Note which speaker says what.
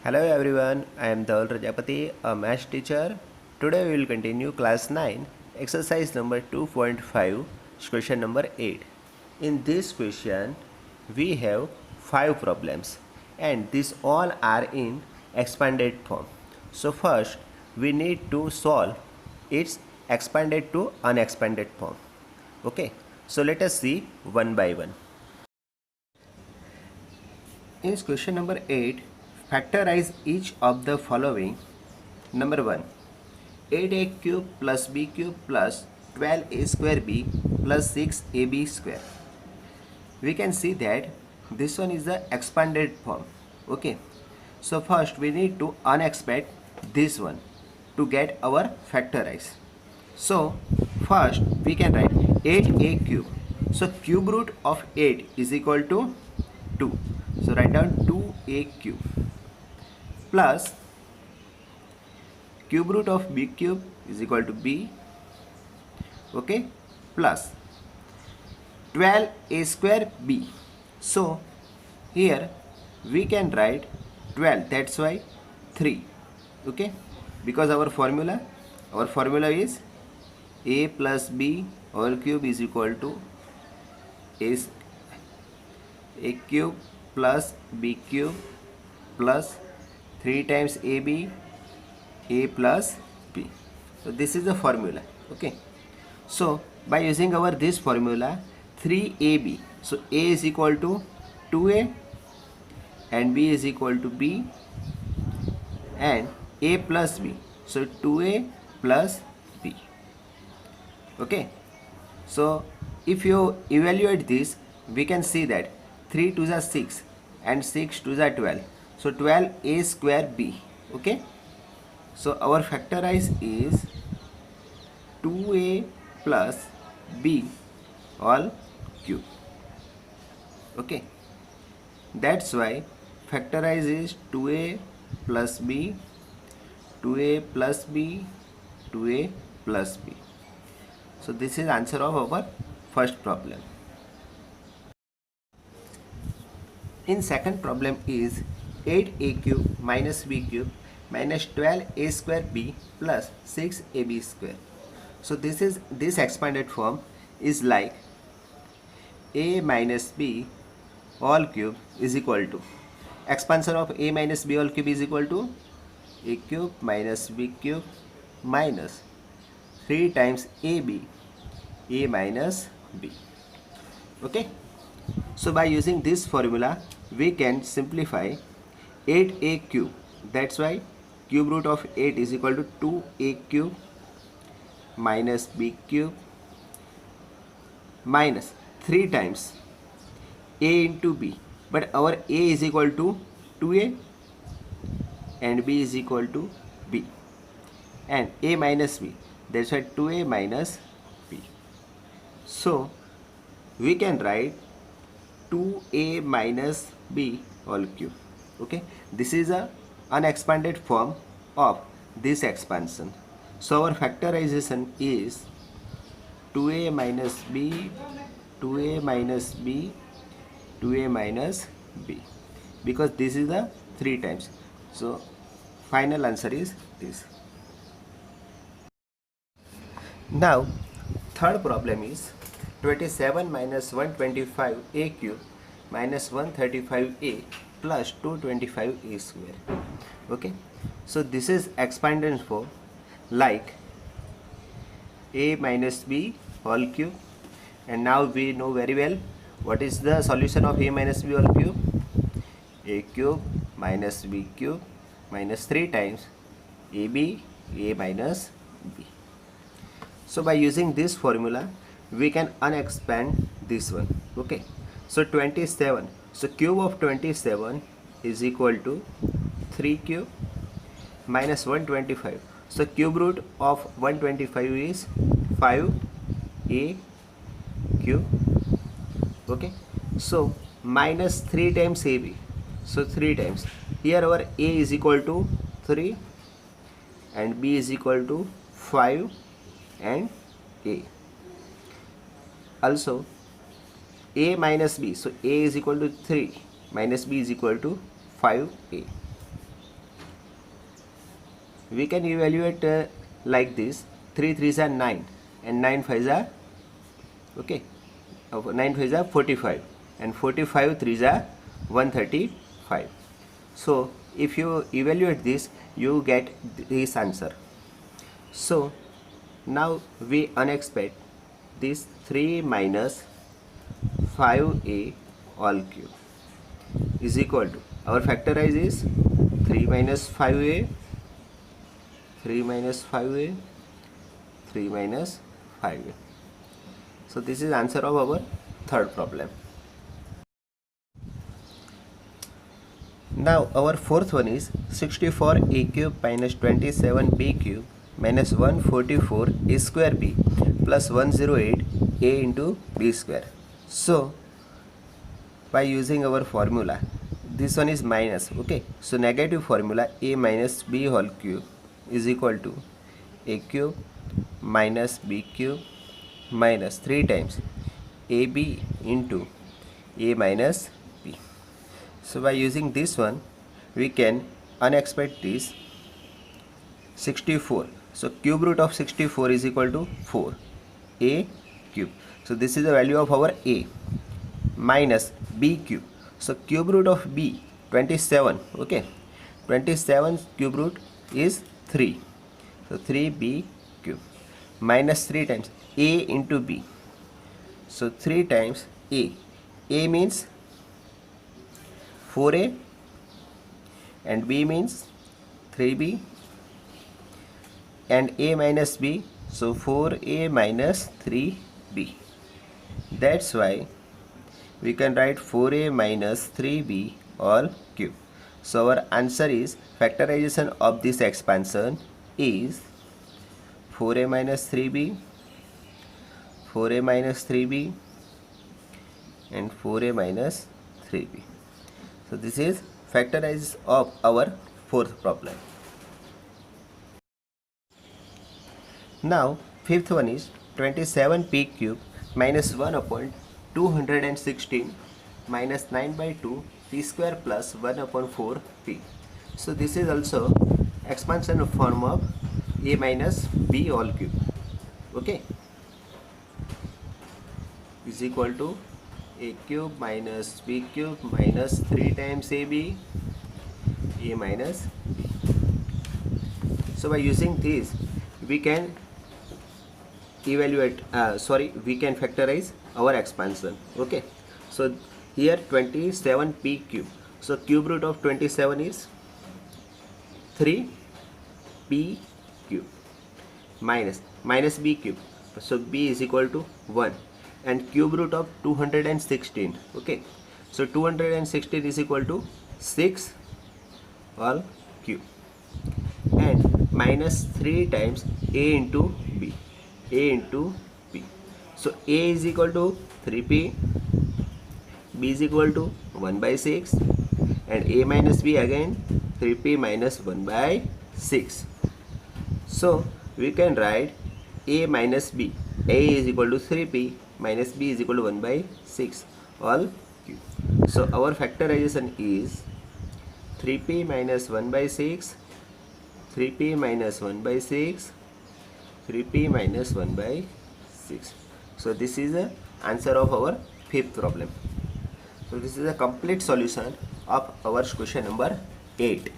Speaker 1: Hello everyone, I am Dhaval Rajapati, a maths teacher. Today we will continue class 9, exercise number 2.5, question number 8. In this question, we have 5 problems and these all are in expanded form. So first, we need to solve its expanded to unexpanded form. Okay, so let us see one by one. In question number 8, factorize each of the following. Number 1, 8a cube plus b cube plus 12a square b plus 6ab square. We can see that this one is the expanded form. Okay, so first we need to unexpand this one to get our factorize. So first we can write 8a cube. So cube root of 8 is equal to 2. So write down 2a cube plus cube root of b cube is equal to b, okay, plus 12a square b. So here we can write 12, that's why 3, okay, because our formula is a plus b whole cube is equal to a cube plus b cube plus 3 times ab, a plus b. So this is the formula, okay. So by using our this formula 3ab, so a is equal to 2a and b is equal to b and a plus b, so 2a plus b, okay. So if you evaluate this, we can see that 3 to the 6 and 6 to the 12, so 12a square b, okay. So our factorize is 2a plus b all cube, okay. That's why factorize is 2a plus b, 2a plus b, 2a plus b. So this is answer of our first problem. In second problem is 8a cube minus b cube minus 12a square b plus 6ab square. So this expanded form is like a minus b all cube is equal to, expansion of a minus b all cube is equal to a cube minus b cube minus 3 times ab, a minus b, okay. So by using this formula we can simplify 8a cube, that's why cube root of 8 is equal to 2a cube minus b cube minus 3 times a into b, but our a is equal to 2a and b is equal to b and a minus b, that's why 2a minus b. So we can write 2a minus b whole cube, okay. This is a unexpanded form of this expansion. So our factorization is 2a minus b, 2a minus b, 2a minus b, because this is the 3 times. So final answer is this. Now third problem is 27 minus 125a cube minus 135a plus 225a square, okay. So this is expanded form like a minus b whole cube, and now we know very well what is the solution of a minus b whole cube, a cube minus b cube minus 3 times ab, a minus b. So by using this formula we can unexpand this one, okay. So 27, so cube of 27 is equal to 3 cube minus 125, so cube root of 125 is 5a cube, okay. So minus 3 times ab, so 3 times, here our a is equal to 3 and b is equal to 5 and a. Also a minus b, so a is equal to 3 minus b is equal to 5a. we can evaluate like this: 3 3s are 9 and 9 5s are, okay, 9 5s are 45 and 45 3s are 135. So if you evaluate this, you get this answer. So now we unexpect this 3 minus 5a all cube is equal to, our factorize is 3 minus 5a, 3 minus 5a, 3 minus 5a. So this is answer of our third problem. Now our fourth one is 64a cube minus 27b cube minus 144a square b plus 108a into b square. So by using our formula, this one is minus, okay, so negative formula, a minus b whole cube is equal to a cube minus b cube minus 3 times ab into a minus b. So by using this one, we can unexpect this 64. So cube root of 64 is equal to 4 a cube. So this is the value of our a, minus b cube. So cube root of b 27, okay, 27 cube root is 3. So 3b cube minus 3 times a into b. So 3 times a. A means 4a and b means 3b and a minus b, so 4a minus 3b. That's why we can write 4a minus 3b all cube. So our answer is, factorization of this expansion is 4a minus 3b, 4a minus 3b and 4a minus 3b. So this is factorization of our fourth problem. Now fifth one is 27p cube minus 1 upon 216 minus 9 by 2 p square plus 1 upon 4 p. So this is also expansion form of a minus b all cube, okay, is equal to a cube minus b cube minus 3 times ab, a minus b. So by using this, we can evaluate, we can factorize our expansion, okay. So here 27p cube, so cube root of 27 is 3p cube minus b cube, so b is equal to 1, and cube root of 216, okay, so 216 is equal to 6 all cube, and minus 3 times a into b, a into b. So a is equal to 3p, b is equal to 1 by 6 and a minus b again 3p minus 1 by 6. So we can write a minus b, a is equal to 3p minus b is equal to 1 by 6 all cube. So our factorization is 3p minus 1 by 6, 3p minus 1 by 6, 3p minus 1 by 6. So this is the answer of our fifth problem. So this is a complete solution of our question number 8.